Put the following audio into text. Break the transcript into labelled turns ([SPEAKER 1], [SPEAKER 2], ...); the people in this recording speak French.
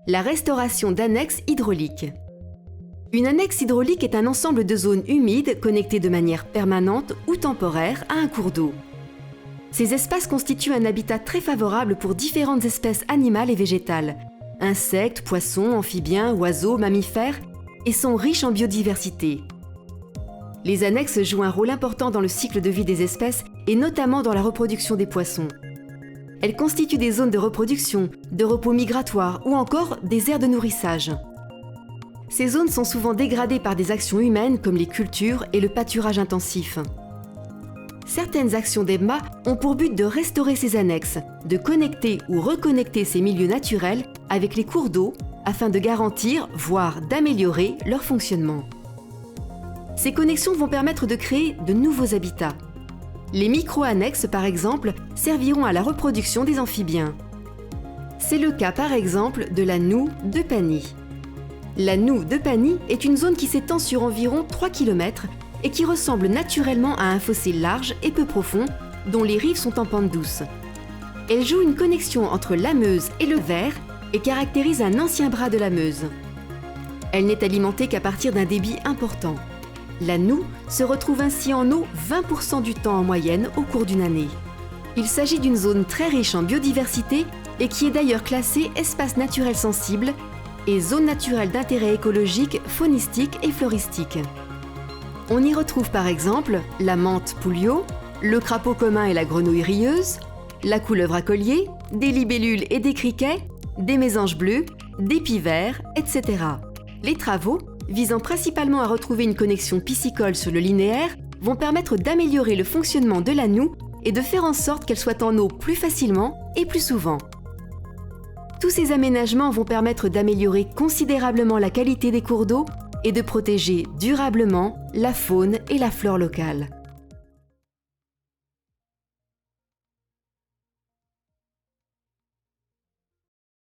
[SPEAKER 1] La restauration d'annexes hydrauliques. Une annexe hydraulique est un ensemble de zones humides connectées de manière permanente ou temporaire à un cours d'eau. Ces espaces constituent un habitat très favorable pour différentes espèces animales et végétales, insectes, poissons, amphibiens, oiseaux, mammifères, et sont riches en biodiversité. Les annexes jouent un rôle important dans le cycle de vie des espèces et notamment dans la reproduction des poissons. Elles constituent des zones de reproduction, de repos migratoire ou encore des aires de nourrissage. Ces zones sont souvent dégradées par des actions humaines comme les cultures et le pâturage intensif. Certaines actions d'EBMA ont pour but de restaurer ces annexes, de connecter ou reconnecter ces milieux naturels avec les cours d'eau afin de garantir, voire d'améliorer leur fonctionnement. Ces connexions vont permettre de créer de nouveaux habitats. Les micro-annexes, par exemple, serviront à la reproduction des amphibiens. C'est le cas, par exemple, de la noue de Pany. La noue de Pany est une zone qui s'étend sur environ 3 km et qui ressemble naturellement à un fossé large et peu profond, dont les rives sont en pente douce. Elle joue une connexion entre la Meuse et le Vair et caractérise un ancien bras de la Meuse. Elle n'est alimentée qu'à partir d'un débit important. La noue se retrouve ainsi en eau 20% du temps en moyenne au cours d'une année. Il s'agit d'une zone très riche en biodiversité et qui est d'ailleurs classée espace naturel sensible et zone naturelle d'intérêt écologique, faunistique et floristique. On y retrouve par exemple la mante poulio, le crapaud commun et la grenouille rieuse, la couleuvre à collier, des libellules et des criquets, des mésanges bleus, des pivers, etc. Les travaux, visant principalement à retrouver une connexion piscicole sur le linéaire, vont permettre d'améliorer le fonctionnement de la noue et de faire en sorte qu'elle soit en eau plus facilement et plus souvent. Tous ces aménagements vont permettre d'améliorer considérablement la qualité des cours d'eau et de protéger durablement la faune et la flore locale.